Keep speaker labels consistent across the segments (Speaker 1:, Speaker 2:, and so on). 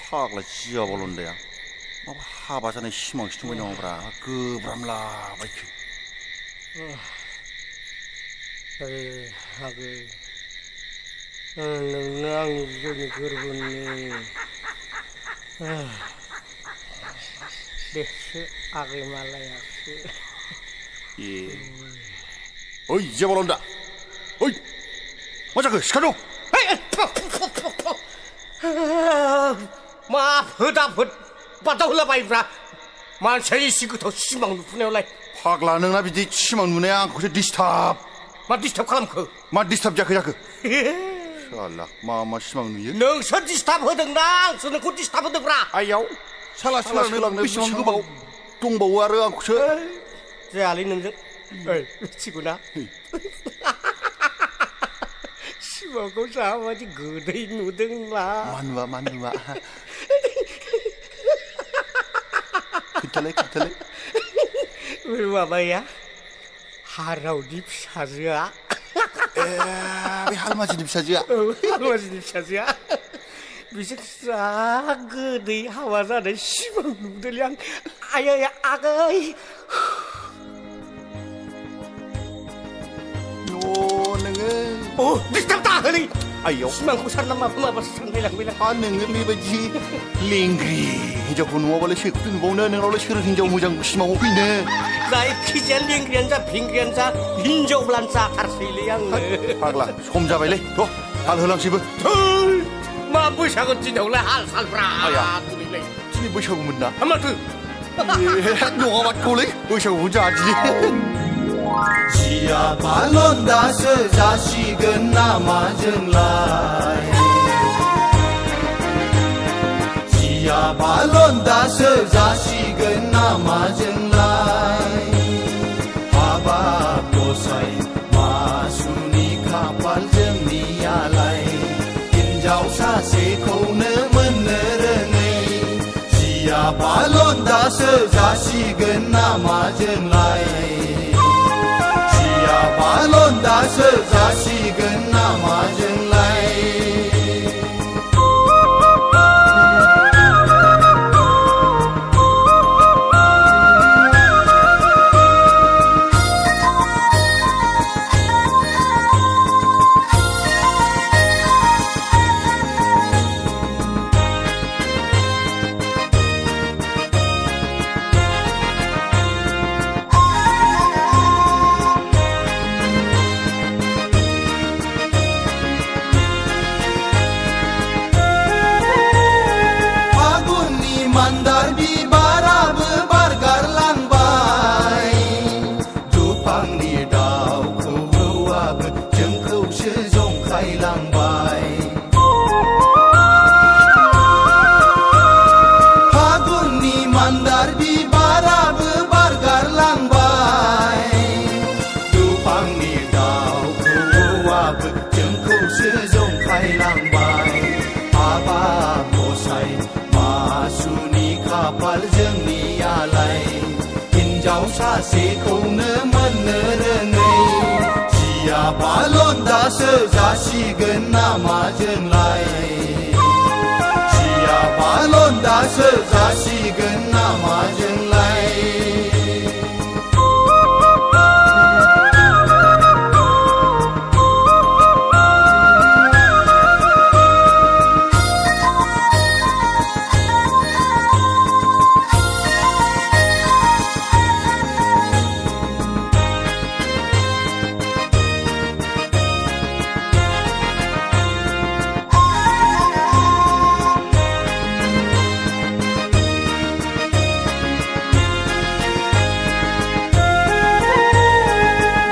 Speaker 1: 파악라 지어볼런데야. 하바산에 희망 시청을 영어라. 그브람라 바이크.
Speaker 2: nang joni gurbunni desi agi malaya
Speaker 1: 예. 어이 이제 벌온다. 어이 맞아 그 시카조.
Speaker 2: maaf hudaput pataulah baifra man saya siku tau simang nupune oleh
Speaker 1: 파악라는 나비디 치망 눈에 안고서 디스탑.
Speaker 2: ma disturb kalamku
Speaker 1: 마 디스탑 자크. 샬라 마마 시망 눈이.
Speaker 2: nang so disturb hodeng nang so nang ku disturb hodeng fra
Speaker 1: 아야오. 샬라 슬랑네 비시망 그바오. 똥바오 아르 안고서.
Speaker 2: jali nang siguna simang ko sama di gudai nudeng lah
Speaker 1: 만두와. 그탈래.
Speaker 2: berapa harau di saja
Speaker 1: 왜 할아버지 립사지야?
Speaker 2: 할아버지 립 saja bisa gede hawa sana simang nudel yang ayah agai oh disturb tak kali
Speaker 1: 아요.
Speaker 2: simang ku sana mah bilang
Speaker 1: 아는 리버지 링그리 이제 군와 원래 식든 보내는 원래 싫은 hinja 무장 심하고 있네.
Speaker 2: 나의 키젤 링그리안자 빙그리안자 hinja belanja karsili yang
Speaker 1: 파글라 솜 잡아일래? 또 할흘랑 집은
Speaker 2: mampu sangat tidak oleh hal salbra
Speaker 1: 아야 집이 뭐셔고 묻나?
Speaker 2: amat tu
Speaker 1: 영화 맞고래 뭐셔고 문자 아지.
Speaker 3: 지야 발론다스 자식은 남아증라이 지야 발론다스 자식은 남아증라이 바바보사이 마수니 카팔정니야라이 인자우사세코는 문느르니 지야 발론다스 자식은 남아증라이 balon dasa 자식은 남아증라이 mandar bi bara berbargar langbai dupang ni dau kuwa jengkau sejong kai langbai Fagun ni mandar bi bara berbargar langbai dupang ni dau kuwa jengkau sejong kai langbai apa bosai Masuni kapal जोंनि आलाय हिन्जावसासेखौनो मोननो रोङै जिया बालन दासो जासिगोन नामा जोंलाय जिया बालन दासो जासिगोन नामा जोंलाय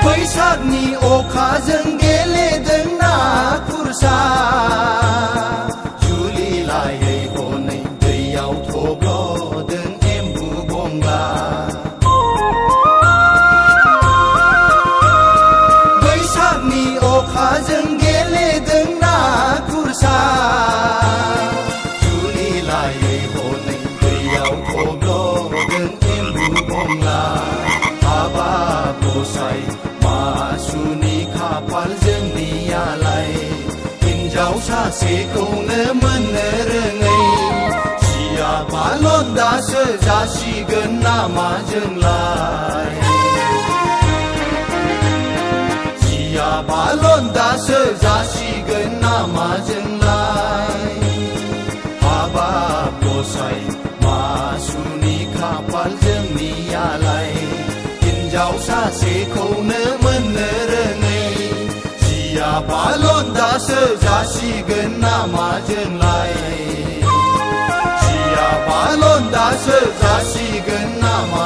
Speaker 3: बैसागनि अखाजों गेलेदों ना खुरसा जुलि लायै हनै दैयाव थब्ल'दों एम्बु बंला बैसागनि अखाजों गेलेदों ना खुरसा जुलि लायै हनै दैयाव थब्ल'दों एम्बु बंला हाबा बसाय मासुनि खाफाल जोंनियालाय हिन्जावसा सासेखौनो मोननो रोङै जिया बालन दासो जासिगोन नामा जोंलाय जिया बालन दासो जासिगोन नामा जोंलाय हाबाब गसाय मासुनि खाफाल जोंनियालाय हिन्जाव सासेखौनो मोननो रोङै जिया बालन दासो जासिगोन नामा जोंलाय जिया बालन दासो जासिगोन नामा